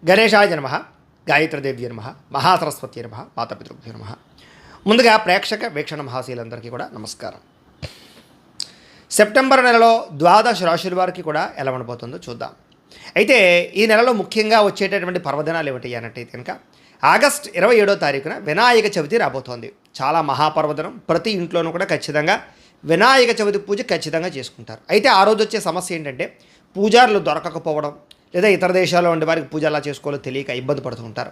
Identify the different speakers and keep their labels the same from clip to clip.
Speaker 1: గణేశాయ నమః, గాయత్రీదేవ్య నమః, మహాసరస్వతి నమః, మాతాపితృభ్యో నమః. ముందుగా ప్రేక్షక వీక్షణ మహాశీలందరికీ కూడా నమస్కారం. సెప్టెంబర్ నెలలో ద్వాదశ రాశుల వారికి కూడా ఎలా ఉండబోతుందో చూద్దాం. అయితే ఈ నెలలో ముఖ్యంగా వచ్చేటటువంటి పర్వదినాలు ఏమిటి అన్నట్టయితే కనుక ఆగస్ట్ 27వ తారీఖున వినాయక చవితి రాబోతోంది. చాలా మహాపర్వదినం. ప్రతి ఇంట్లోనూ కూడా ఖచ్చితంగా వినాయక చవితి పూజ ఖచ్చితంగా చేసుకుంటారు. అయితే ఆ రోజు వచ్చే సమస్య ఏంటంటే పూజారులు దొరకకపోవడం, లేదా ఇతర దేశాల్లో ఉండే వారికి పూజ ఎలా చేసుకోవాలో తెలియక ఇబ్బంది పడుతూ ఉంటారు.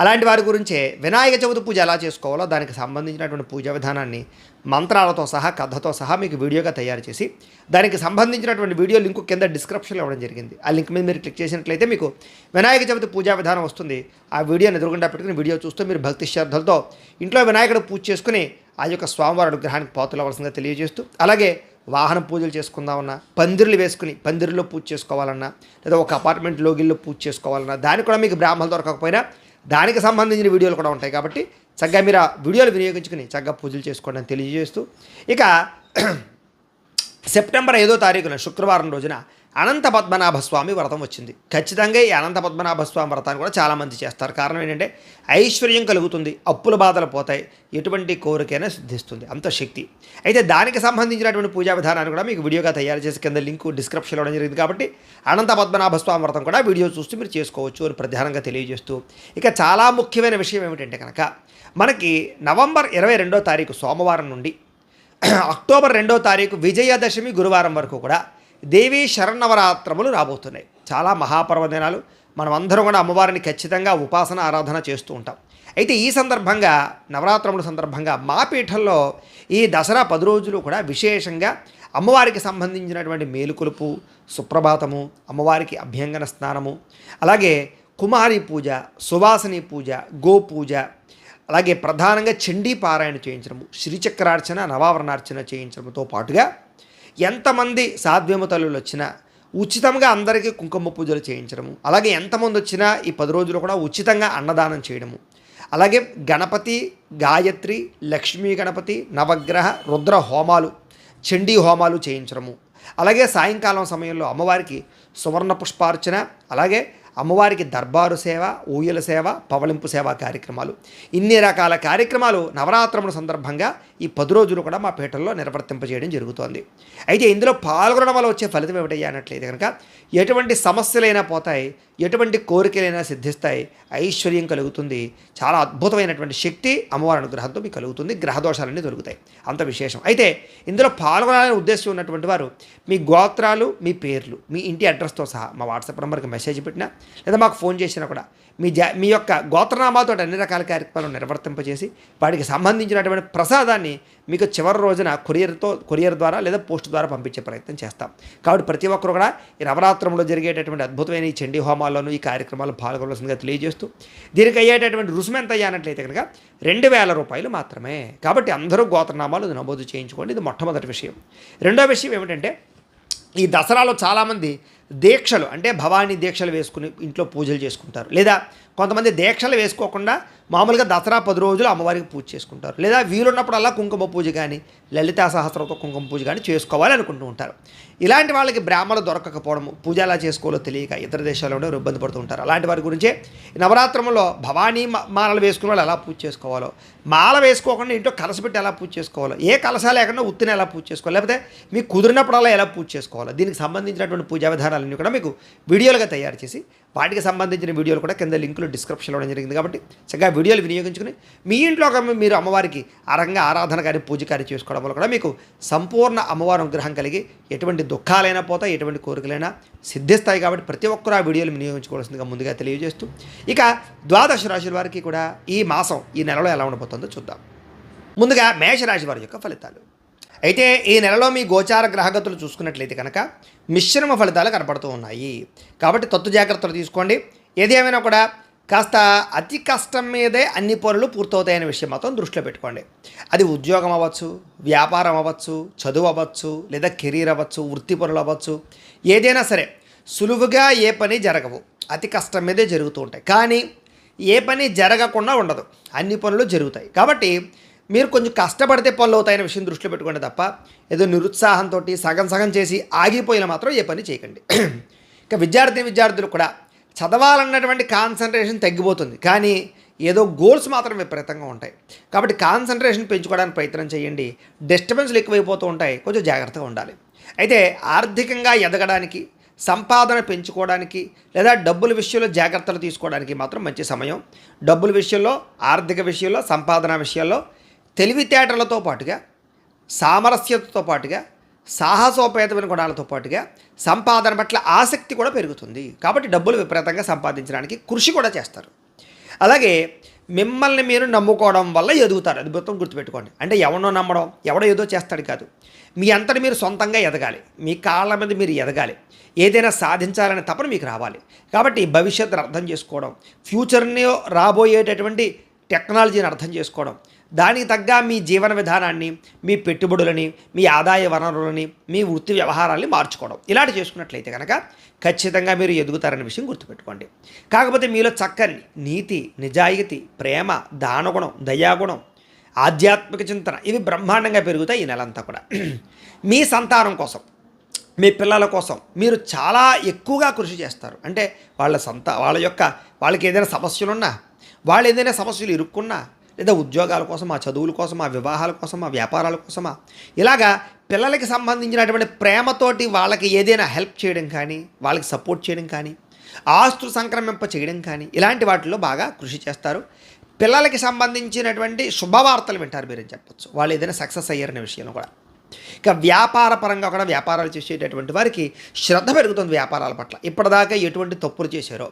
Speaker 1: అలాంటి వారి గురించే వినాయక చవితి పూజ ఎలా చేసుకోవాలో దానికి సంబంధించినటువంటి పూజా విధానాన్ని మంత్రాలతో సహా కథతో సహా మీకు వీడియోగా తయారు చేసి దానికి సంబంధించినటువంటి వీడియో లింకు కింద డిస్క్రిప్షన్లో ఇవ్వడం జరిగింది. ఆ లింక్ మీద మీరు క్లిక్ చేసినట్లయితే మీకు వినాయక చవితి పూజా విధానం వస్తుంది. ఆ వీడియోని ఎదురుగుండా పెట్టుకుని వీడియో చూస్తూ మీరు భక్తి శ్రద్ధలతో ఇంట్లో వినాయకుడు పూజ చేసుకుని ఆ యొక్క స్వామివారి అనుగ్రహానికి పాత్రలు అవ్వాల్సిందిగా తెలియజేస్తూ, అలాగే వాహన పూజలు చేసుకుందామన్నా, పందిర్లు వేసుకుని పందిరిలో పూజ చేసుకోవాలన్నా, లేదా ఒక అపార్ట్మెంట్ లోగిల్లో పూజ చేసుకోవాలన్నా దానికి కూడా మీకు బ్రాహ్మణులు దొరకకపోయినా దానికి సంబంధించిన వీడియోలు కూడా ఉంటాయి. కాబట్టి చక్కగా మీరు ఆ వీడియోలు వినియోగించుకుని చక్కగా పూజలు చేసుకోండి అని తెలియజేస్తూ, ఇక సెప్టెంబర్ 5వ తారీఖున శుక్రవారం రోజున అనంత పద్మనాభ స్వామి వ్రతం వచ్చింది. ఖచ్చితంగా ఈ అనంత పద్మనాభ స్వామి వ్రతాన్ని కూడా చాలామంది చేస్తారు. కారణం ఏంటంటే ఐశ్వర్యం కలుగుతుంది, అప్పుల బాధలు పోతాయి, ఎటువంటి కోరికైనా సిద్ధిస్తుంది, అంత శక్తి. అయితే దానికి సంబంధించినటువంటి పూజా విధానాన్ని కూడా మీకు వీడియోగా తయారు చేసి కింద లింకు డిస్క్రిప్షన్లో ఇవ్వడం జరిగింది. కాబట్టి అనంత పద్మనాభ స్వామి వ్రతం కూడా వీడియో చూస్తూ మీరు చేసుకోవచ్చు అని ప్రధానంగా తెలియజేస్తూ, ఇక చాలా ముఖ్యమైన విషయం ఏమిటంటే కనుక మనకి నవంబర్ 22వ తారీఖు సోమవారం నుండి అక్టోబర్ 2వ తారీఖు విజయదశమి గురువారం వరకు కూడా దేవీ శరన్నవరాత్రములు రాబోతున్నాయి. చాలా మహాపర్వదినాలు. మనం అందరం కూడా అమ్మవారిని ఖచ్చితంగా ఉపాసన ఆరాధన చేస్తూ ఉంటాం. అయితే ఈ సందర్భంగా నవరాత్రముల సందర్భంగా మా పీఠంలో ఈ దసరా 10 రోజులు కూడా విశేషంగా అమ్మవారికి సంబంధించినటువంటి మేలుకొలుపు, సుప్రభాతము, అమ్మవారికి అభ్యంగన స్నానము, అలాగే కుమారి పూజ, సువాసిని పూజ, గోపూజ, అలాగే ప్రధానంగా చండీ పారాయణ చేయించడము, శ్రీచక్రార్చన, నవావరణార్చన చేయించడంతో పాటుగా ఎంతమంది సాధ్యము తల్లులు వచ్చినా ఉచితంగా అందరికీ కుంకుమ పూజలు చేయించడము, అలాగే ఎంతమంది వచ్చినా ఈ 10 రోజులు కూడా ఉచితంగా అన్నదానం చేయడము, అలాగే గణపతి, గాయత్రి, లక్ష్మీ గణపతి, నవగ్రహ, రుద్ర హోమాలు, చండీ హోమాలు చేయించడము, అలాగే సాయంకాలం సమయంలో అమ్మవారికి సువర్ణ పుష్పార్చన, అలాగే అమ్మవారికి దర్బారు సేవ, ఊయల సేవ, పవళింపు సేవ కార్యక్రమాలు, ఇన్ని రకాల కార్యక్రమాలు నవరాత్రముల సందర్భంగా ఈ 10 రోజులు కూడా మా పీఠంలో నిర్వర్తింపజేయడం జరుగుతోంది. అయితే ఇందులో పాల్గొనడం వల్ల వచ్చే ఫలితం ఏమిటయ్యా అన్నట్లయితే కనుక ఎటువంటి సమస్యలైనా పోతాయి, ఎటువంటి కోరికలైనా సిద్ధిస్తాయి, ఐశ్వర్యం కలుగుతుంది, చాలా అద్భుతమైనటువంటి శక్తి అమ్మవారి అనుగ్రహంతో మీకు కలుగుతుంది, గ్రహదోషాలన్నీ దొరుకుతాయి. అంత విశేషం. అయితే ఇందులో పాల్గొనాలనే ఉద్దేశం ఉన్నటువంటి వారు మీ గోత్రాలు, మీ పేర్లు, మీ ఇంటి అడ్రస్తో సహా మా వాట్సాప్ నెంబర్కి మెసేజ్ పెట్టినా లేదా మాకు ఫోన్ చేసినా కూడా మీ యొక్క గోత్రనామాతో అన్ని రకాల కార్యక్రమాలు నిర్వర్తింపజేసి వాటికి సంబంధించినటువంటి ప్రసాదాన్ని మీకు చివరి రోజున కొరియర్ ద్వారా లేదా పోస్ట్ ద్వారా పంపించే ప్రయత్నం చేస్తాం. కాబట్టి ప్రతి ఒక్కరు కూడా ఈ నవరాత్రంలో జరిగేటటువంటి అద్భుతమైన ఈ చండీ హోమాల్లోనూ ఈ కార్యక్రమాలు పాల్గొనవలసిందిగా తెలియజేస్తూ, దీనికి అయ్యేటటువంటి రుసుము ఎంత అయ్యానట్లయితే కనుక 2000 రూపాయలు మాత్రమే. కాబట్టి అందరూ గోత్రనామాలు నమోదు చేయించుకోండి. ఇది మొట్టమొదటి విషయం. రెండో విషయం ఏమిటంటే ఈ దసరాలో చాలామంది దీక్షలు అంటే భవానీ దీక్షలు వేసుకుని ఇంట్లో పూజలు చేసుకుంటారు, లేదా కొంతమంది దీక్షలు వేసుకోకుండా మామూలుగా దసరా 10 రోజులు అమ్మవారికి పూజ చేసుకుంటారు, లేదా వీలున్నప్పుడల్లా కుంకుమ పూజ కానీ లలితా సహస్రంతో కుంకుమ పూజ కానీ చేసుకోవాలి అనుకుంటూ ఉంటారు. ఇలాంటి వాళ్ళకి బ్రాహ్మణులు దొరకకపోవడము, పూజ ఎలా చేసుకోవాలో తెలియక ఇతర దేశాల్లో ఉండే ఇబ్బంది పడుతూ ఉంటారు. అలాంటి వారి గురించే నవరాత్రంలో భవానీ మాలలు వేసుకునే వాళ్ళు ఎలా పూజ చేసుకోవాలో, మాల వేసుకోకుండా ఇంట్లో కలస పెట్టి ఎలా పూజ చేసుకోవాలో, ఏ కలస లేకుండా ఉత్తిని ఎలా పూజ చేసుకోవాలి, లేకపోతే మీకు కుదిరినప్పుడల్లా ఎలా పూజ చేసుకోవాలో, దీనికి సంబంధించినటువంటి పూజా విధానాలన్నీ కూడా మీకు వీడియోలుగా తయారు చేసి వాటికి సంబంధించిన వీడియోలు కూడా కింద లింకులు డిస్క్రిప్షన్లో ఇవ్వడం జరిగింది. కాబట్టి చక్కగా వీడియోలు వినియోగించుకుని మీ ఇంట్లో మీరు అమ్మవారికి ఆరాధన కానీ పూజ కానీ చేసుకోవడం వల్ల కూడా మీకు సంపూర్ణ అమ్మవారి అనుగ్రహం కలిగి ఎటువంటి దుఃఖాలైనా పోతాయి, ఎటువంటి కోరికలైనా సిద్ధిస్తాయి. కాబట్టి ప్రతి ఒక్కరు ఆ వీడియోలు వినియోగించుకోవాల్సిందిగా ముందుగా తెలియజేస్తూ, ఇక ద్వాదశ రాశుల వారికి కూడా ఈ మాసం ఈ నెలలో ఎలా ఉండబోతుందో చూద్దాం. ముందుగా మేషరాశి వారి యొక్క ఫలితాలు. అయితే ఈ నెలలో మీ గోచార గ్రహగతులు చూసుకున్నట్లయితే కనుక మిశ్రమ ఫలితాలు కనపడుతూ ఉన్నాయి. కాబట్టి తత్తు జాగ్రత్తలు తీసుకోండి. ఏదేమైనా కూడా కాస్త అతి కష్టం మీదే అన్ని పనులు పూర్తవుతాయనే విషయం మాత్రం దృష్టిలో పెట్టుకోండి. అది ఉద్యోగం అవ్వచ్చు, వ్యాపారం అవ్వచ్చు, చదువు అవ్వచ్చు, లేదా కెరీర్ అవ్వచ్చు, వృత్తి పనులు అవ్వచ్చు, ఏదైనా సరే సులువుగా ఏ పని జరగవు, అతి కష్టం మీదే జరుగుతూ ఉంటాయి. కానీ ఏ పని జరగకుండా ఉండదు, అన్ని పనులు జరుగుతాయి. కాబట్టి మీరు కొంచెం కష్టపడితే పనులు అవుతాయనే విషయం దృష్టిలో పెట్టుకోండి తప్ప ఏదో నిరుత్సాహంతో సగం చేసి ఆగిపోయిన మాత్రం ఏ పని చేయకండి. ఇక విద్యార్థులు కూడా చదవాలన్నటువంటి కాన్సన్ట్రేషన్ తగ్గిపోతుంది, కానీ ఏదో గోల్స్ మాత్రం విపరీతంగా ఉంటాయి. కాబట్టి కాన్సన్ట్రేషన్ పెంచుకోవడానికి ప్రయత్నం చేయండి. డిస్టర్బెన్స్లు ఎక్కువైపోతూ ఉంటాయి, కొంచెం జాగ్రత్తగా ఉండాలి. అయితే ఆర్థికంగా ఎదగడానికి, సంపాదన పెంచుకోవడానికి లేదా డబ్బుల విషయంలో జాగ్రత్తలు తీసుకోవడానికి మాత్రం మంచి సమయం. డబ్బుల విషయంలో, ఆర్థిక విషయంలో, సంపాదన విషయాల్లో తెలివితేటలతో పాటుగా, సామరస్యతతో పాటుగా, సాహసోపేతమైన గుణాలతో పాటుగా సంపాదన పట్ల ఆసక్తి కూడా పెరుగుతుంది. కాబట్టి డబ్బులు విపరీతంగా సంపాదించడానికి కృషి కూడా చేస్తారు. అలాగే మిమ్మల్ని మీరు నమ్ముకోవడం వల్ల ఎదుగుతారు. అది మొత్తం గుర్తుపెట్టుకోండి. అంటే ఎవరినో నమ్మడం, ఎవడో ఏదో చేస్తాడు కాదు. మీ అంతటి మీరు సొంతంగా ఎదగాలి, మీ కాళ్ళ మీద మీరు ఎదగాలి, ఏదైనా సాధించాలనే తపన మీకు రావాలి. కాబట్టి భవిష్యత్తును అర్థం చేసుకోవడం, ఫ్యూచర్ని రాబోయేటటువంటి టెక్నాలజీని అర్థం చేసుకోవడం, దానికి తగ్గ మీ జీవన విధానాన్ని, మీ పెట్టుబడులని, మీ ఆదాయ వనరులని, మీ వృత్తి వ్యవహారాల్ని మార్చుకోవడం, ఇలాంటి చేసుకున్నట్లయితే కనుక ఖచ్చితంగా మీరు ఎదుగుతారనే విషయం గుర్తుపెట్టుకోండి. కాకపోతే మీలో చక్కని నీతి, నిజాయితీ, ప్రేమ, దానగుణం, దయాగుణం, ఆధ్యాత్మిక చింతన ఇవి బ్రహ్మాండంగా పెరుగుతాయి ఈ నెలంతా కూడా. మీ సంతానం కోసం, మీ పిల్లల కోసం మీరు చాలా ఎక్కువగా కృషి చేస్తారు. అంటే వాళ్ళకి ఏదైనా సమస్యలున్నా, వాళ్ళు ఏదైనా సమస్యలు ఇరుక్కున్నా, లేదా ఉద్యోగాల కోసం, ఆ చదువుల కోసం, ఆ వివాహాల కోసం, ఆ వ్యాపారాల కోసమా, ఇలాగా పిల్లలకి సంబంధించినటువంటి ప్రేమతోటి వాళ్ళకి ఏదైనా హెల్ప్ చేయడం కానీ, వాళ్ళకి సపోర్ట్ చేయడం కానీ, ఆస్తులు సంక్రమింప చేయడం కానీ, ఇలాంటి వాటిల్లో బాగా కృషి చేస్తారు. పిల్లలకి సంబంధించినటువంటి శుభవార్తలు వింటారు మీరని చెప్పచ్చు, వాళ్ళు ఏదైనా సక్సెస్ అయ్యారనే విషయంలో కూడా. ఇక వ్యాపార పరంగా కూడా వ్యాపారాలు చేసేటటువంటి వారికి శ్రద్ధ పెరుగుతుంది వ్యాపారాల పట్ల. ఇప్పటిదాకా ఎటువంటి తప్పులు చేశారో,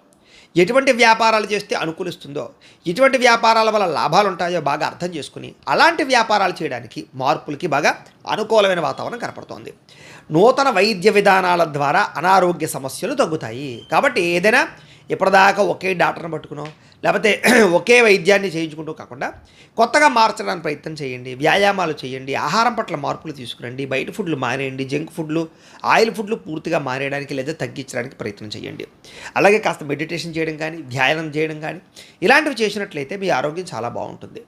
Speaker 1: ఎటువంటి వ్యాపారాలు చేస్తే అనుకూలిస్తుందో, ఎటువంటి వ్యాపారాల వల్ల లాభాలు ఉంటాయో బాగా అర్థం చేసుకుని అలాంటి వ్యాపారాలు చేయడానికి, మార్పులకి బాగా అనుకూలమైన వాతావరణం కనపడుతోంది. నూతన వైద్య విధానాల ద్వారా అనారోగ్య సమస్యలు తగ్గుతాయి. కాబట్టి ఏదైనా ఇప్పటిదాకా ఒకే డాక్టర్ని పట్టుకునో, లేకపోతే ఒకే వైద్యాన్ని చేయించుకుంటూ కాకుండా కొత్తగా మార్చడానికి ప్రయత్నం చేయండి. వ్యాయామాలు చేయండి, ఆహారం పట్ల మార్పులు తీసుకురండి, బయట ఫుడ్లు మానేయండి, జంక్ ఫుడ్లు, ఆయిల్ ఫుడ్లు పూర్తిగా మానేయడానికి లేదా తగ్గించడానికి ప్రయత్నం చేయండి. అలాగే కాస్త మెడిటేషన్ చేయడం కానీ, ధ్యానం చేయడం కానీ ఇలాంటివి చేసినట్లయితే మీ ఆరోగ్యం చాలా బాగుంటుంది.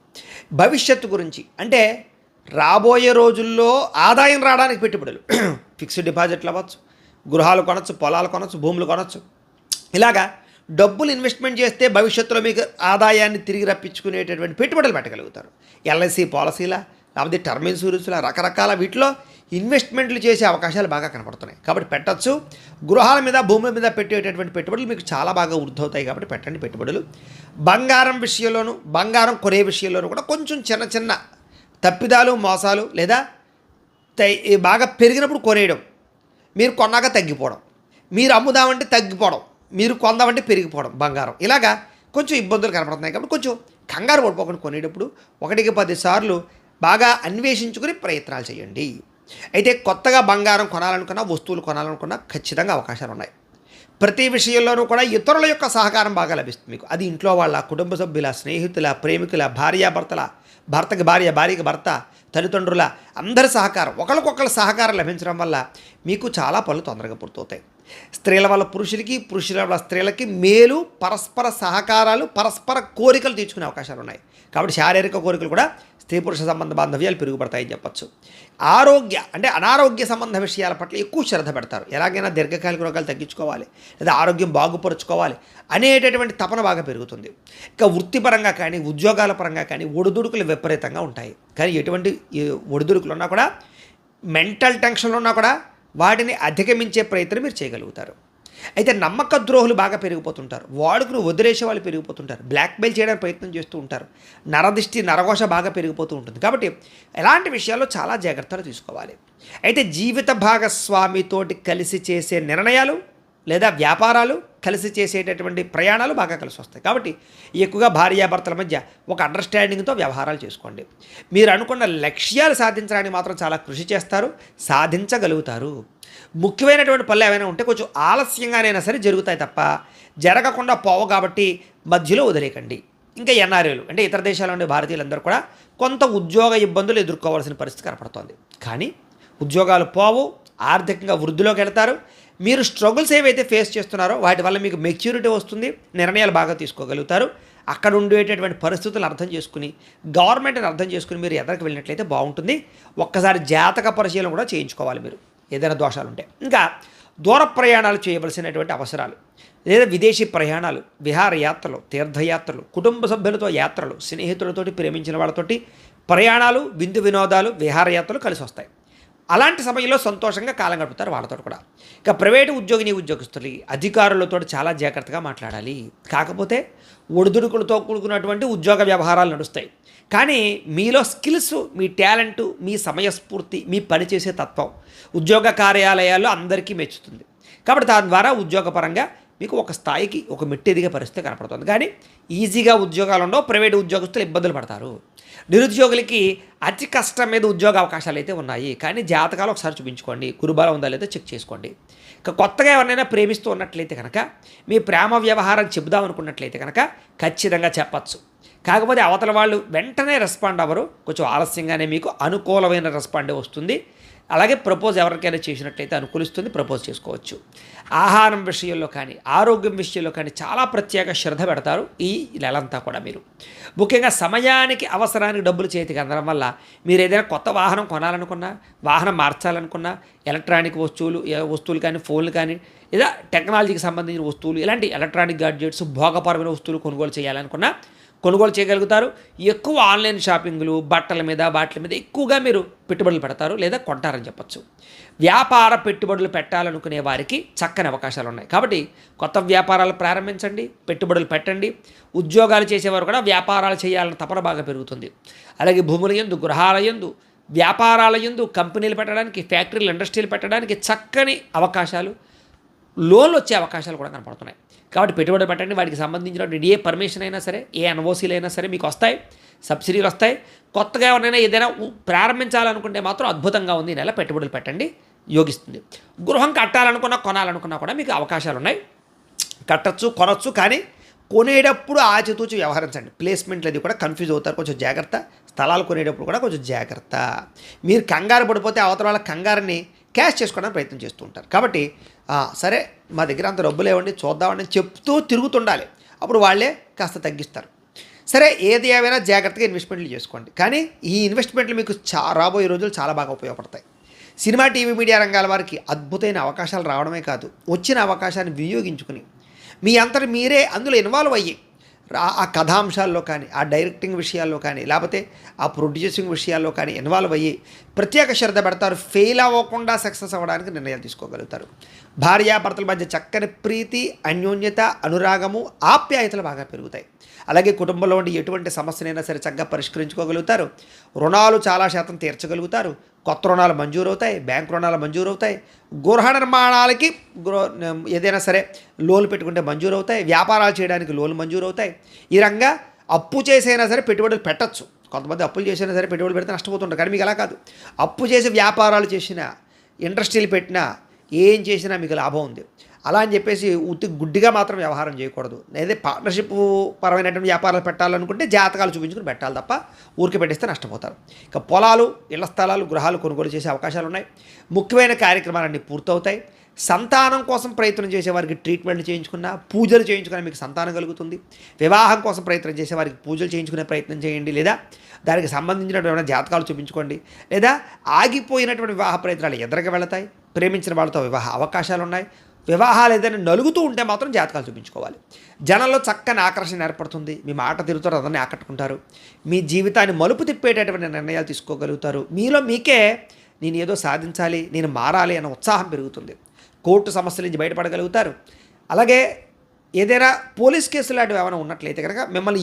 Speaker 1: భవిష్యత్తు గురించి అంటే రాబోయే రోజుల్లో ఆదాయం రావడానికి పెట్టుబడులు, ఫిక్స్డ్ డిపాజిట్లు అవ్వచ్చు, గృహాలు కొనవచ్చు, పొలాలు కొనవచ్చు, భూములు కొనవచ్చు, ఇలాగా డబ్బులు ఇన్వెస్ట్మెంట్ చేస్తే భవిష్యత్తులో మీకు ఆదాయాన్ని తిరిగి రప్పించుకునేటటువంటి పెట్టుబడులు పెట్టగలుగుతారు. ఎల్ఐసి పాలసీలా, లేకపోతే టర్మ్ ఇన్సూరెన్స్లా, రకరకాల వీటిలో ఇన్వెస్ట్మెంట్లు చేసే అవకాశాలు బాగా కనపడుతున్నాయి. కాబట్టి పెట్టచ్చు. గృహాల మీద, భూముల మీద పెట్టేటటువంటి పెట్టుబడులు మీకు చాలా బాగా వృద్ధవుతాయి. కాబట్టి పెట్టండి పెట్టుబడులు. బంగారం విషయంలోనూ, బంగారం కొనే విషయంలోనూ కూడా కొంచెం చిన్న చిన్న తప్పిదాలు, మోసాలు, లేదా బాగా పెరిగినప్పుడు కొనేయడం, మీరు కొన్నాక తగ్గిపోవడం, మీరు అమ్ముదామంటే తగ్గిపోవడం, మీరు కొందామంటే పెరిగిపోవడం బంగారం, ఇలాగా కొంచెం ఇబ్బందులు కనపడుతున్నాయి. కాబట్టి కొంచెం కంగారు పడిపోకుండా కొనేటప్పుడు 1కి 10 సార్లు బాగా అన్వేషించుకుని ప్రయత్నాలు చేయండి. అయితే కొత్తగా బంగారం కొనాలనుకున్నా, వస్తువులు కొనాలనుకున్నా ఖచ్చితంగా అవకాశాలు ఉన్నాయి. ప్రతి విషయంలోనూ కూడా ఇతరుల యొక్క సహకారం బాగా లభిస్తుంది మీకు. అది ఇంట్లో వాళ్ళ, కుటుంబ సభ్యుల, స్నేహితుల, ప్రేమికుల, భార్యాభర్తల, భర్తకి భార్య, భార్యకి భర్త, తల్లిదండ్రుల అందరి సహకారం, ఒకరికొకరు సహకారం లభించడం వల్ల మీకు చాలా పనులు తొందరగా పూర్తవుతాయి. స్త్రీల వల్ల పురుషులకి, పురుషుల వల్ల స్త్రీలకి మేలు, పరస్పర సహకారాలు, పరస్పర కోరికలు తీర్చుకునే అవకాశాలు ఉన్నాయి. కాబట్టి శారీరక కోరికలు కూడా స్త్రీ పురుష సంబంధ బాంధవ్యాలు పెరుగుపడతాయని చెప్పచ్చు. ఆరోగ్య అంటే అనారోగ్య సంబంధ విషయాల పట్ల ఎక్కువ శ్రద్ధ పెడతారు. ఎలాగైనా దీర్ఘకాలిక రోగాలు తగ్గించుకోవాలి, లేదా ఆరోగ్యం బాగుపరుచుకోవాలి అనేటటువంటి తపన బాగా పెరుగుతుంది. ఇక వృత్తిపరంగా కానీ, ఉద్యోగాల పరంగా కానీ ఒడిదుడుకులు విపరీతంగా ఉంటాయి. కానీ ఎటువంటి ఒడిదుడుకులు ఉన్నా కూడా, మెంటల్ టెన్షన్లు ఉన్నా కూడా వాటిని అధిగమించే ప్రయత్నం మీరు చేయగలుగుతారు. అయితే నమ్మక ద్రోహులు బాగా పెరిగిపోతుంటారు, వాడుకుని వదిలేసే వాళ్ళు పెరిగిపోతుంటారు, బ్లాక్మెయిల్ చేయడానికి ప్రయత్నం చేస్తూ ఉంటారు, నరదిష్టి, నరఘోష బాగా పెరిగిపోతూ ఉంటుంది. కాబట్టి ఎలాంటి విషయాల్లో చాలా జాగ్రత్తలు తీసుకోవాలి. అయితే జీవిత భాగస్వామితోటి కలిసి చేసే నిర్ణయాలు లేదా వ్యాపారాలు, కలిసి చేసేటటువంటి ప్రయాణాలు బాగా కలిసి వస్తాయి. కాబట్టి ఎక్కువగా భార్యాభర్తల మధ్య ఒక అండర్స్టాండింగ్తో వ్యవహారాలు చేసుకోండి. మీరు అనుకున్న లక్ష్యాలు సాధించడానికి మాత్రం చాలా కృషి చేస్తారు, సాధించగలుగుతారు. ముఖ్యమైనటువంటి పనులు ఏమైనా ఉంటే కొంచెం ఆలస్యంగానైనా సరే జరుగుతాయి తప్ప జరగకుండా పోవు. కాబట్టి మధ్యలో వదిలేకండి. ఇంకా ఎన్ఆర్ఐలు అంటే ఇతర దేశాల ఉండే భారతీయులందరూ కూడా కొంత ఉద్యోగ ఇబ్బందులు ఎదుర్కోవాల్సిన పరిస్థితి కనపడుతోంది. కానీ ఉద్యోగాలు పోవు, ఆర్థికంగా వృద్ధిలోకి వెళ్తారు. మీరు స్ట్రగుల్స్ ఏవైతే ఫేస్ చేస్తున్నారో వాటి వల్ల మీకు మెచ్యూరిటీ వస్తుంది, నిర్ణయాలు బాగా తీసుకోగలుగుతారు. అక్కడ ఉండేటటువంటి పరిస్థితులు అర్థం చేసుకుని, గవర్నమెంట్ని అర్థం చేసుకుని మీరు ఎదరికి వెళ్ళినట్లయితే బాగుంటుంది. ఒక్కసారి జాతక పరిశీలన కూడా చేయించుకోవాలి మీరు ఏదైనా దోషాలు ఉంటే. ఇంకా దూర ప్రయాణాలు చేయవలసినటువంటి అవసరాలు, లేదా విదేశీ ప్రయాణాలు, విహారయాత్రలు, తీర్థయాత్రలు, కుటుంబ సభ్యులతో యాత్రలు, స్నేహితులతోటి, ప్రేమించిన వాళ్ళతోటి ప్రయాణాలు, విందు వినోదాలు, విహారయాత్రలు కలిసి వస్తాయి. అలాంటి సమయంలో సంతోషంగా కాలం గడుపుతారు వాళ్ళతో కూడా. ఇక ప్రైవేటు ఉద్యోగస్తులు అధికారులతో చాలా జాగ్రత్తగా మాట్లాడాలి. కాకపోతే ఒడిదుడుకులతో కూడుకున్నటువంటి ఉద్యోగ వ్యవహారాలు నడుస్తాయి. కానీ మీలో స్కిల్స్, మీ టాలెంటు, మీ సమయస్ఫూర్తి, మీ పనిచేసే తత్వం ఉద్యోగ కార్యాలయాల్లో అందరికీ మెచ్చుతుంది. కాబట్టి దాని ద్వారా ఉద్యోగపరంగా మీకు ఒక స్థాయికి, ఒక మెట్టు ఎదిగే పరిస్థితి కనపడుతుంది. కానీ ఈజీగా ఉద్యోగాలు ఉండవు, ప్రైవేటు ఉద్యోగస్తులు ఇబ్బందులు పడతారు. నిరుద్యోగులకి అతి కష్టం మీద ఉద్యోగ అవకాశాలు అయితే ఉన్నాయి. కానీ జాతకాలు ఒకసారి చూపించుకోండి, గురుబలం ఉందా లేదో చెక్ చేసుకోండి. ఇక కొత్తగా ఎవరినైనా ప్రేమిస్తూ ఉన్నట్లయితే కనుక, మీ ప్రేమ వ్యవహారం చెబుదాం అనుకున్నట్లయితే కనుక ఖచ్చితంగా చెప్పచ్చు. కాకపోతే అవతల వాళ్ళు వెంటనే రెస్పాండ్ అవ్వరు, కొంచెం ఆలస్యంగానే మీకు అనుకూలమైన రెస్పాండే వస్తుంది. అలాగే ప్రపోజ్ ఎవరికైనా చేసినట్లయితే అనుకూలిస్తుంది, ప్రపోజ్ చేసుకోవచ్చు. ఆహారం విషయంలో కానీ, ఆరోగ్యం విషయంలో కానీ చాలా ప్రత్యేక శ్రద్ధ పెడతారు ఈ నెలంతా కూడా. మీరు ముఖ్యంగా సమయానికి, అవసరానికి డబ్బులు చేతికి అందడం వల్ల మీరు ఏదైనా కొత్త వాహనం కొనాలనుకున్నా, వాహనం మార్చాలనుకున్నా, ఎలక్ట్రానిక్ వస్తువులు కానీ, ఫోన్లు కానీ, లేదా టెక్నాలజీకి సంబంధించిన వస్తువులు, ఇలాంటి ఎలక్ట్రానిక్ గాడ్జెట్స్, భోగపరమైన వస్తువులు కొనుగోలు చేయాలనుకున్నా కొనుగోలు చేయగలుగుతారు. ఎక్కువ ఆన్లైన్ షాపింగ్లు, బట్టల మీద, వాటి మీద ఎక్కువగా మీరు పెట్టుబడులు పెడతారు లేదా కొంటారని చెప్పచ్చు. వ్యాపార పెట్టుబడులు పెట్టాలనుకునే వారికి చక్కని అవకాశాలు ఉన్నాయి. కాబట్టి కొత్త వ్యాపారాలు ప్రారంభించండి, పెట్టుబడులు పెట్టండి. ఉద్యోగాలు చేసేవారు కూడా వ్యాపారాలు చేయాలన్న తపన బాగా పెరుగుతుంది. అలాగే భూముల యందు, గృహాల యందు, వ్యాపారాల యందు, కంపెనీలు పెట్టడానికి, ఫ్యాక్టరీలు, ఇండస్ట్రీలు పెట్టడానికి చక్కని అవకాశాలు, లోన్లు వచ్చే అవకాశాలు కూడా కనపడుతున్నాయి. కాబట్టి పెట్టుబడి పెట్టండి. వాటికి సంబంధించినటువంటి ఏ పర్మిషన్ అయినా సరే, ఏ ఎన్ఓసీలు అయినా సరే మీకు వస్తాయి, సబ్సిడీలు వస్తాయి. కొత్తగా ఎవరైనా ఏదైనా ప్రారంభించాలనుకుంటే మాత్రం అద్భుతంగా ఉంది. ఈ నెల పెట్టుబడులు పెట్టండి, యోగిస్తుంది. గృహం కట్టాలనుకున్నా, కొనాలనుకున్నా కూడా మీకు అవకాశాలు ఉన్నాయి. కట్టచ్చు, కొనవచ్చు. కానీ కొనేటప్పుడు ఆచితూచి వ్యవహరించండి. ప్లేస్మెంట్లు అది కూడా కన్ఫ్యూజ్ అవుతారు, కొంచెం జాగ్రత్త. స్థలాలు కొనేటప్పుడు కూడా కొంచెం జాగ్రత్త. మీరు కంగారు పడిపోతే అవతల వాళ్ళ కంగారుని క్యాష్ చేసుకోవడానికి ప్రయత్నం చేస్తూ ఉంటారు. కాబట్టి సరే మా దగ్గర అంత డబ్బులు ఇవ్వండి చూద్దామని చెప్తూ తిరుగుతుండాలి. అప్పుడు వాళ్ళే కాస్త తగ్గిస్తారు. సరే ఏది ఏమైనా జాగ్రత్తగా ఇన్వెస్ట్మెంట్లు చేసుకోండి. కానీ ఈ ఇన్వెస్ట్మెంట్లు మీకు రాబోయే రోజులు చాలా బాగా ఉపయోగపడతాయి. సినిమా, టీవీ, మీడియా రంగాల వారికి అద్భుతమైన అవకాశాలు రావడమే కాదు, వచ్చిన అవకాశాన్ని వినియోగించుకుని మీ అంతటి మీరే అందులో ఇన్వాల్వ్ అయ్యి ఆ కథాంశాల్లో కానీ, ఆ డైరెక్టింగ్ విషయాల్లో కానీ, లేకపోతే ఆ ప్రొడ్యూసింగ్ విషయాల్లో కానీ ఇన్వాల్వ్ అయ్యి ప్రత్యేక శ్రద్ధ పెడతారు. ఫెయిల్ అవ్వకుండా సక్సెస్ అవ్వడానికి నిర్ణయాలు తీసుకోగలుగుతారు. భార్యాభర్తల మధ్య చక్కని ప్రీతి, అన్యోన్యత, అనురాగము, ఆప్యాయతలు బాగా పెరుగుతాయి. అలాగే కుటుంబంలో ఉండి ఎటువంటి సమస్యనైనా సరే చక్కగా పరిష్కరించుకోగలుగుతారు. రుణాలు చాలా శాతం తీర్చగలుగుతారు. కొత్త రుణాలు మంజూరవుతాయి, బ్యాంక్ రుణాలు మంజూరవుతాయి. గృహ నిర్మాణాలకి ఏదైనా సరే లోన్లు పెట్టుకుంటే మంజూరవుతాయి. వ్యాపారాలు చేయడానికి లోన్లు మంజూరవుతాయి. ఈ రంగా అప్పు చేసైనా సరే పెట్టుబడులు పెట్టచ్చు. కొంతమంది అప్పులు చేసైనా సరే పెట్టుబడులు పెడితే నష్టపోతుంటారు. కానీ మీకు అలా కాదు. అప్పు చేసి వ్యాపారాలు చేసినా, ఇండస్ట్రీలు పెట్టినా, ఏం చేసినా మీకు లాభం ఉంది. అలా అని చెప్పేసి గుడ్డిగా మాత్రం వ్యవహారం చేయకూడదు. లేదా పార్ట్నర్షిప్ పరమైనటువంటి వ్యాపారాలు పెట్టాలనుకుంటే జాతకాలు చూపించుకుని పెట్టాలి తప్ప ఊరికి పెట్టిస్తే నష్టపోతారు. ఇక పొలాలు, ఇళ్ల స్థలాలు, గృహాలు కొనుగోలు చేసే అవకాశాలు ఉన్నాయి. ముఖ్యమైన కార్యక్రమాలన్నీ పూర్తవుతాయి. సంతానం కోసం ప్రయత్నం చేసేవారికి ట్రీట్మెంట్లు చేయించుకున్నా, పూజలు చేయించుకున్నా మీకు సంతానం కలుగుతుంది. వివాహం కోసం ప్రయత్నం చేసేవారికి పూజలు చేయించుకునే ప్రయత్నం చేయండి. లేదా దానికి సంబంధించినటువంటి జాతకాలు చూపించుకోండి. లేదా ఆగిపోయినటువంటి వివాహ ప్రయత్నాలు ఎదురుగా వెళతాయి. ప్రేమించిన వాళ్ళతో వివాహ అవకాశాలు ఉన్నాయి. వివాహాలు ఏదైనా నలుగుతూ ఉంటే మాత్రం జాతకాలు చూపించుకోవాలి. జనంలో చక్కని ఆకర్షణ ఏర్పడుతుంది. మీ మాట తిరుగుతారు, అదన్నీ ఆకట్టుకుంటారు. మీ జీవితాన్ని మలుపు తిప్పేటటువంటి నిర్ణయాలు తీసుకోగలుగుతారు. మీలో మీకే నేను ఏదో సాధించాలి, నేను మారాలి అన్న ఉత్సాహం పెరుగుతుంది. కోర్టు సమస్యల నుంచి బయటపడగలుగుతారు. అలాగే ఏదైనా పోలీస్ కేసులు లాంటివి ఏమైనా ఉన్నట్లయితే కనుక మిమ్మల్ని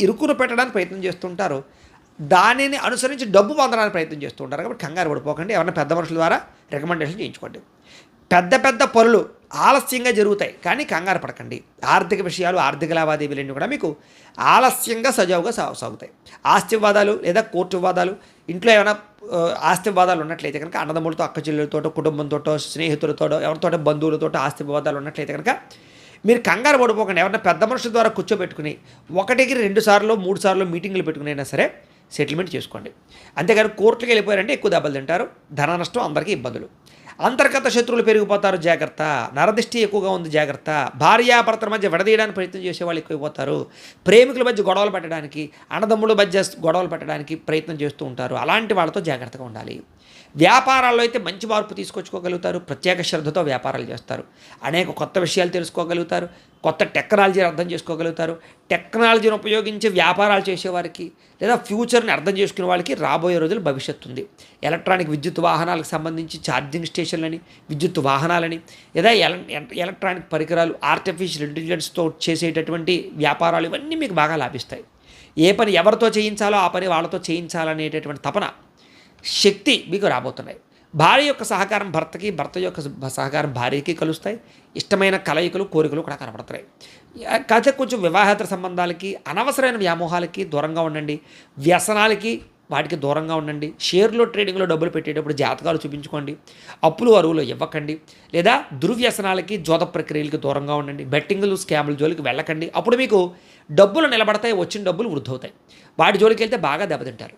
Speaker 1: ఇరుకును పెట్టడానికి ప్రయత్నం చేస్తుంటారు. దానిని అనుసరించి డబ్బు పొందడానికి ప్రయత్నం చేస్తూ ఉంటారు. కాబట్టి కంగారు పడిపోకండి. ఎవరైనా పెద్ద మనుషుల ద్వారా రికమెండేషన్ చేయించుకోండి. పెద్ద పనులు ఆలస్యంగా జరుగుతాయి, కానీ కంగారు పడకండి. ఆర్థిక విషయాలు, ఆర్థిక లావాదేవీలన్నీ కూడా మీకు ఆలస్యంగా సజావుగా సాగుతాయి. ఆస్తి వివాదాలు లేదా కోర్టు వివాదాలు, ఇంట్లో ఏమైనా ఆస్తి వివాదాలు ఉన్నట్లయితే కనుక అన్నదమ్ములతో, అక్క చెల్లెలతో, కుటుంబంతో, స్నేహితులతో, ఎవరితో బంధువులతో ఆస్తి వివాదాలు ఉన్నట్లయితే కనుక మీరు కంగారు పడిపోకండి. ఎవరైనా పెద్ద మనుషుల ద్వారా కూర్చోబెట్టుకుని 1-2 సార్లు 3 సార్లు మీటింగ్లు పెట్టుకునైనా సరే సెటిల్మెంట్ చేసుకోండి. అంతేగాని కోర్టుకి వెళ్ళిపోయారంటే ఎక్కువ దెబ్బలు తింటారు, ధన నష్టం, అందరికీ ఇబ్బందులు. అంతర్గత శత్రువులు పెరిగిపోతారు జాగ్రత్త, నరదిష్టి ఎక్కువగా ఉంది జాగ్రత్త, భార్యాభర్తల మధ్య విడదీయడానికి ప్రయత్నం చేసేవాళ్ళు ఎక్కువైపోతారు, ప్రేమికుల మధ్య గొడవలు పెట్టడానికి, అన్నదమ్ముల మధ్య గొడవలు పెట్టడానికి ప్రయత్నం చేస్తూ ఉంటారు. అలాంటి వాళ్ళతో జాగ్రత్తగా ఉండాలి. వ్యాపారాల్లో అయితే మంచి మార్పు తీసుకొచ్చుకోగలుగుతారు, ప్రత్యేక శ్రద్ధతో వ్యాపారాలు చేస్తారు, అనేక కొత్త విషయాలు తెలుసుకోగలుగుతారు, కొత్త టెక్నాలజీని అర్థం చేసుకోగలుగుతారు. టెక్నాలజీని ఉపయోగించి వ్యాపారాలు చేసేవారికి లేదా ఫ్యూచర్ని అర్థం చేసుకునే వాళ్ళకి రాబోయే రోజులు భవిష్యత్తు ఉంది. ఎలక్ట్రానిక్ విద్యుత్ వాహనాలకు సంబంధించి ఛార్జింగ్ స్టేషన్లని, విద్యుత్ వాహనాలని, లేదా ఎలక్ట్రానిక్ పరికరాలు, ఆర్టిఫిషియల్ ఇంటెలిజెన్స్తో చేసేటటువంటి వ్యాపారాలు, ఇవన్నీ మీకు బాగా లాభిస్తాయి. ఏ పని ఎవరితో చేయించాలో ఆ పని వాళ్ళతో చేయించాలనేటటువంటి తపన, శక్తి మీకు రాబోతున్నాయి. భార్య యొక్క సహకారం భర్తకి, భర్త యొక్క సహకారం భార్యకి కలుస్తాయి. ఇష్టమైన కలయికలు, కోరికలు కూడా కనపడతాయి. కాకపోతే కొంచెం వివాహేతర సంబంధాలకి, అనవసరమైన వ్యామోహాలకి దూరంగా ఉండండి. వ్యసనాలకి వాటికి దూరంగా ఉండండి. షేర్లో ట్రేడింగ్లో డబ్బులు పెట్టేటప్పుడు జాతకాలు చూపించుకోండి. అప్పులు అరువులు ఇవ్వకండి. లేదా దుర్వ్యసనాలకి, జోద ప్రక్రియలకి దూరంగా ఉండండి. బెట్టింగ్లు, స్కాముల జోలికి వెళ్ళకండి. అప్పుడు మీకు డబ్బులు నిలబడతాయి, వచ్చిన డబ్బులు వృద్ధి అవుతాయి. వాటి జోలికి వెళ్తే బాగా దెబ్బతింటారు.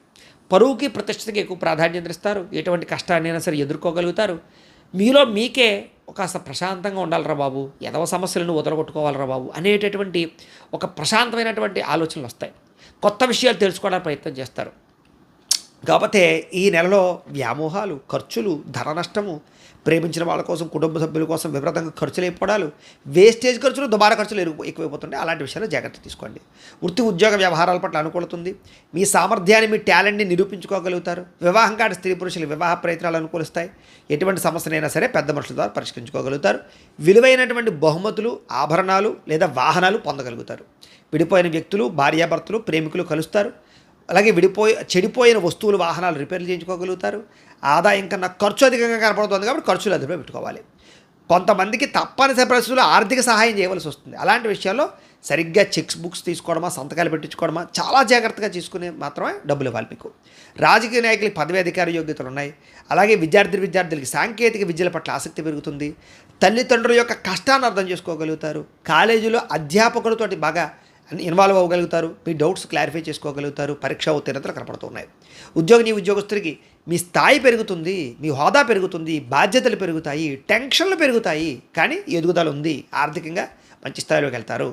Speaker 1: పరువుకి, ప్రతిష్టకి ఎక్కువ ప్రాధాన్యత ఇస్తారు. ఎటువంటి కష్టాన్నైనా సరే ఎదుర్కోగలుగుతారు. మీలో మీకే ఒక ప్రశాంతంగా ఉండాలిరా బాబు, ఎదవ సమస్యలను వదలగొట్టుకోవాలిరా బాబు అనేటటువంటి ఒక ప్రశాంతమైనటువంటి ఆలోచనలు వస్తాయి. కొత్త విషయాలు తెలుసుకోవడానికి ప్రయత్నం చేస్తారు. కాకపోతే ఈ నెలలో వ్యామోహాలు, ఖర్చులు, ధన నష్టము, ప్రేమించిన వాళ్ళ కోసం, కుటుంబ సభ్యుల కోసం విపరీతంగా ఖర్చులు అయిపోవడాలు, వేస్టేజ్ ఖర్చులు, దుబారా ఖర్చులు ఎక్కువైపోతుంటాయి. అలాంటి విషయాల్లో జాగ్రత్త తీసుకోండి. వృత్తి ఉద్యోగ వ్యవహారాల పట్ల అనుకూలతుంది. మీ సామర్థ్యాన్ని, మీ టాలెంట్ని నిరూపించుకోగలుగుతారు. వివాహం కాని స్త్రీ పురుషుల వివాహ ప్రయత్నాలు అనుకూలిస్తాయి. ఎటువంటి సమస్యనైనా సరే పెద్ద మనుషుల ద్వారా పరిష్కరించుకోగలుగుతారు. విలువైనటువంటి బహుమతులు, ఆభరణాలు లేదా వాహనాలు పొందగలుగుతారు. విడిపోయిన వ్యక్తులు, భార్యాభర్తలు, ప్రేమికులు కలుస్తారు. అలాగే చెడిపోయిన వస్తువులు, వాహనాలు రిపేర్లు చేయించుకోగలుగుతారు. ఆదాయం కన్నా ఖర్చు అధికంగా కనపడుతుంది కాబట్టి ఖర్చులు అదుపులో పెట్టుకోవాలి. కొంతమందికి తప్పనిసరి పరిస్థితుల్లో ఆర్థిక సహాయం చేయవలసి వస్తుంది. అలాంటి విషయాల్లో సరిగ్గా చెక్స్ బుక్స్ తీసుకోవడమా, సంతకాలు పెట్టించుకోవడమా చాలా జాగ్రత్తగా తీసుకుని మాత్రమే డబ్బులు ఇవ్వాలి మీకు. రాజకీయ నాయకులకి పదవి అధికార యోగ్యతలు ఉన్నాయి. అలాగే విద్యార్థులకి సాంకేతిక విద్యల పట్ల ఆసక్తి పెరుగుతుంది. తల్లిదండ్రుల యొక్క కష్టాన్ని అర్థం చేసుకోగలుగుతారు. కాలేజీలో అధ్యాపకులతోటి బాగా ఇన్వాల్వ్ అవ్వగలుగుతారు. మీ డౌట్స్ క్లారిఫై చేసుకోగలుగుతారు. పరీక్షా ఉత్తీర్ణతలు కనపడుతున్నాయి. ఉద్యోగస్తుడికి మీ స్థాయి పెరుగుతుంది, మీ హోదా పెరుగుతుంది, బాధ్యతలు పెరుగుతాయి, టెన్షన్లు పెరుగుతాయి. కానీ ఎదుగుదల ఉంది. ఆర్థికంగా మంచి స్థాయిలోకి వెళ్తారు.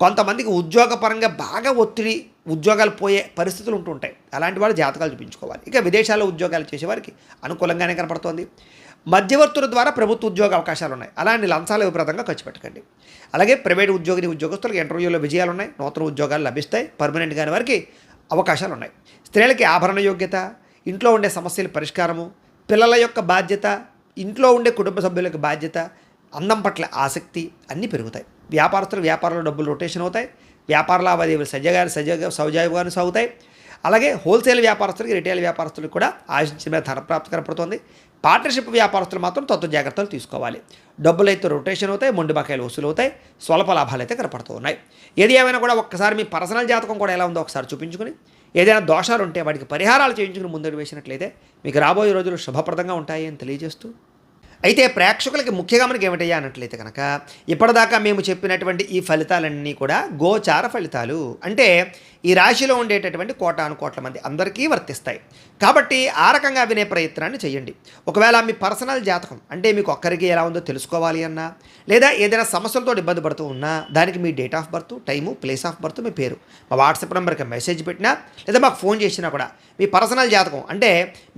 Speaker 1: కొంతమందికి ఉద్యోగపరంగా బాగా ఒత్తిడి, ఉద్యోగాలు పోయే పరిస్థితులు ఉంటుంటాయి. అలాంటి వాళ్ళు జాతకాలు చూపించుకోవాలి. ఇక విదేశాల్లో ఉద్యోగాలు చేసేవారికి అనుకూలంగానే కనపడుతోంది. మధ్యవర్తుల ద్వారా ప్రభుత్వ ఉద్యోగ అవకాశాలు ఉన్నాయి. అలాంటి లంచాలు విపరీతంగా ఖర్చు పెట్టకండి. అలాగే ప్రైవేట్ ఉద్యోగస్తులకు ఇంటర్వ్యూలో విజయాలు ఉన్నాయి. నూతన ఉద్యోగాలు లభిస్తాయి. పర్మనెంట్ కాని వారికి అవకాశాలు ఉన్నాయి. స్త్రీలకి ఆభరణ యోగ్యత, ఇంట్లో ఉండే సమస్యల పరిష్కారము, పిల్లల యొక్క బాధ్యత, ఇంట్లో ఉండే కుటుంబ సభ్యుల యొక్క బాధ్యత, అందం పట్ల ఆసక్తి అన్నీ పెరుగుతాయి. వ్యాపారంలో డబ్బులు రొటేషన్ అవుతాయి. వ్యాపార లావాదేవీలు సజావుగానే సాగుతాయి. అలాగే హోల్సేల్ వ్యాపారస్తులకి, రిటైల్ వ్యాపారస్తులకు కూడా ఆశించిన మీద ధనప్రాప్తి కనపడుతుంది. పార్ట్నర్షిప్ వ్యాపారస్తులు మాత్రం తత్వ జాగ్రత్తలు తీసుకోవాలి. డబ్బులు అయితే రొటేషన్ అవుతాయి, మొండి బకాయిలు వసూలు అవుతాయి, స్వల్ప లాభాలు అయితే కనపడుతూ ఉన్నాయి. ఏది ఏమైనా కూడా ఒక్కసారి మీ పర్సనల్ జాతకం కూడా ఎలా ఉందో ఒకసారి చూపించుకుని, ఏదైనా దోషాలు ఉంటే వాటికి పరిహారాలు చేయించుకుని ముందడు వేసినట్లయితే మీకు రాబోయే రోజులు శుభప్రదంగా ఉంటాయి అని తెలియజేస్తూ, అయితే ప్రేక్షకులకి ముఖ్య గమనిక ఏమిటయ్యా అన్నట్లయితే కనుక, ఇప్పటిదాకా మేము చెప్పినటువంటి ఈ ఫలితాలన్నీ కూడా గోచార ఫలితాలు. అంటే ఈ రాశిలో ఉండేటటువంటి కోటాను కోట్ల మంది అందరికీ వర్తిస్తాయి. కాబట్టి ఆ రకంగా వినే ప్రయత్నాన్ని చేయండి. ఒకవేళ మీ పర్సనల్ జాతకం అంటే మీకు ఒక్కరికి ఎలా ఉందో తెలుసుకోవాలి అన్నా, లేదా ఏదైనా సమస్యలతో ఇబ్బంది పడుతూ ఉన్నా, దానికి మీ date of birth, time, place of birth, మీ పేరు మా వాట్సాప్ నెంబర్కి మెసేజ్ పెట్టినా, లేదా మాకు ఫోన్ చేసినా కూడా మీ పర్సనల్ జాతకం అంటే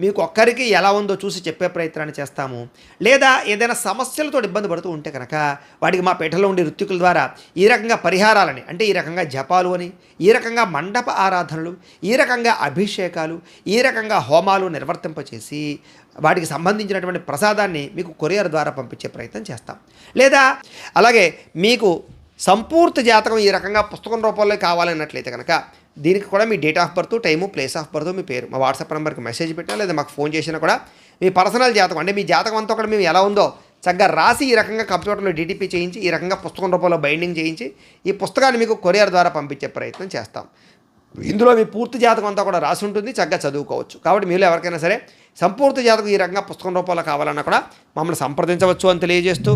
Speaker 1: మీకు ఒక్కరికి ఎలా ఉందో చూసి చెప్పే ప్రయత్నాన్ని చేస్తాము. లేదా ఏదైనా సమస్యలతో ఇబ్బంది పడుతూ ఉంటే కనుక వాటికి మా పీఠంలో ఉండే ఋత్వికుల ద్వారా ఈ రకంగా పరిహారాలని, అంటే ఈ రకంగా జపాలు అని, ఈ రకంగా మండప ఆరాధనలు, ఈ రకంగా అభిషేకాలు, ఈ రకంగా హోమాలు నిర్వర్తింపచేసి వాటికి సంబంధించినటువంటి ప్రసాదాన్ని మీకు కొరియర్ ద్వారా పంపించే ప్రయత్నం చేస్తాం. లేదా అలాగే మీకు సంపూర్తి జాతకం ఈ రకంగా పుస్తకం రూపంలో కావాలన్నట్లయితే కనుక దీనికి కూడా మీ date of birth, time, place of birth, మీ పేరు మా వాట్సాప్ నెంబర్కి మెసేజ్ పెట్టినా, లేదా మాకు ఫోన్ చేసినా కూడా మీ పర్సనల్ జాతకం అంటే మీ జాతకం అంతా కూడా మేము ఎలా ఉందో చక్కగా రాసి ఈ రకంగా కంప్యూటర్లో డీటీపీ చేయించి, ఈ రకంగా పుస్తకం రూపంలో బైండింగ్ చేయించి ఈ పుస్తకాన్ని మీకు కొరియర్ ద్వారా పంపించే ప్రయత్నం చేస్తాం. ఇందులో మీ పూర్తి జాతకం అంతా కూడా రాసి ఉంటుంది, చక్కగా చదువుకోవచ్చు. కాబట్టి మీరు ఎవరికైనా సరే సంపూర్తి జాతకం ఈ రకంగా పుస్తకం రూపంలో కావాలన్నా కూడా మమ్మల్ని సంప్రదించవచ్చు అని తెలియజేస్తూ,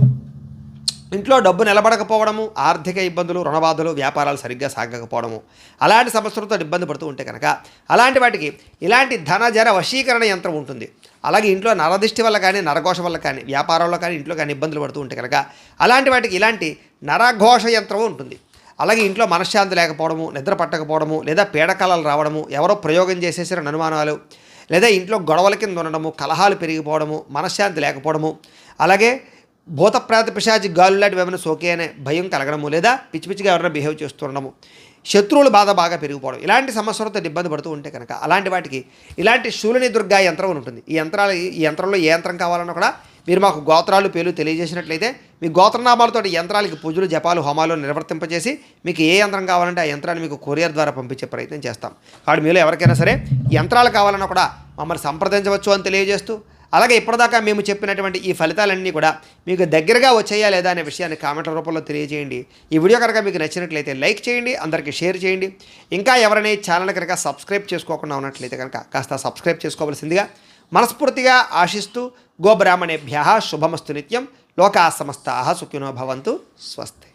Speaker 1: ఇంట్లో డబ్బు నిలబడకపోవడము, ఆర్థిక ఇబ్బందులు, రుణబాధలు, వ్యాపారాలు సరిగ్గా సాగకపోవడము, అలాంటి సమస్యలతో ఇబ్బంది పడుతూ ఉంటే కనుక అలాంటి వాటికి ఇలాంటి ధనజర వశీకరణ యంత్రం ఉంటుంది. అలాగే ఇంట్లో నరదిష్టి వల్ల కానీ, నరఘోష వల్ల కానీ, వ్యాపారంలో కానీ, ఇంట్లో కానీ ఇబ్బందులు పడుతూ ఉంటే కనుక అలాంటి వాటికి ఇలాంటి నరఘోష యంత్రం ఉంటుంది. అలాగే ఇంట్లో మనశ్శాంతి లేకపోవడము, నిద్ర పట్టకపోవడము, లేదా పీడకలలు రావడము, ఎవరో ప్రయోగం చేసేసిన అనుమానాలు, లేదా ఇంట్లో గొడవల కింద ఉండడము, కలహాలు పెరిగిపోవడము, మనశ్శాంతి లేకపోవడము, అలాగే భూత ప్రేత పిశాచి గాలులాంటి ఏమైనా సోకే అనే భయం కలగడము, లేదా పిచ్చి పిచ్చిగా ఎవరైనా బిహేవ్ చేస్తుండడము, శత్రువుల బాధ బాగా పెరిగిపోవడం, ఇలాంటి సమస్యలతో ఇబ్బంది పడుతూ ఉంటే కనుక అలాంటి వాటికి ఇలాంటి శూలిని దుర్గా యంత్రం ఉంటుంది. ఈ యంత్రంలో ఏ యంత్రం కావాలన్నా కూడా మీరు మాకు గోత్రాలు పేర్లు తెలియజేసినట్లయితే మీ గోత్రనామాలతో యంత్రాలకి పూజలు, జపాలు, హోమాలు నిర్వర్తింపజేసి మీకు ఏ యంత్రం కావాలంటే ఆ యంత్రాన్ని మీకు కొరియర్ ద్వారా పంపించే ప్రయత్నం చేస్తాం. కాబట్టి మీలో ఎవరికైనా సరే యంత్రాలు కావాలన్నా కూడా మమ్మల్ని సంప్రదించవచ్చు అని తెలియజేస్తూ, అలాగే ఇప్పటిదాకా మేము చెప్పినటువంటి ఈ ఫలితాలన్నీ కూడా మీకు దగ్గరగా వచ్చాయా లేదా అనే విషయాన్ని కామెంట్ల రూపంలో తెలియజేయండి. ఈ వీడియో కనుక మీకు నచ్చినట్లయితే లైక్ చేయండి, అందరికీ షేర్ చేయండి. ఇంకా ఎవరైనా ఈ ఛానల్ కనుక సబ్స్క్రైబ్ చేసుకోకుండా ఉన్నట్లయితే కనుక కాస్త సబ్స్క్రైబ్ చేసుకోవాల్సిందిగా మనస్ఫూర్తిగా ఆశిస్తూ, గోబ్రాహ్మణేభ్యः శుభమస్తు నిత్యం, లోకా సమస్తాః సుఖినో భవంతు, స్వస్తి.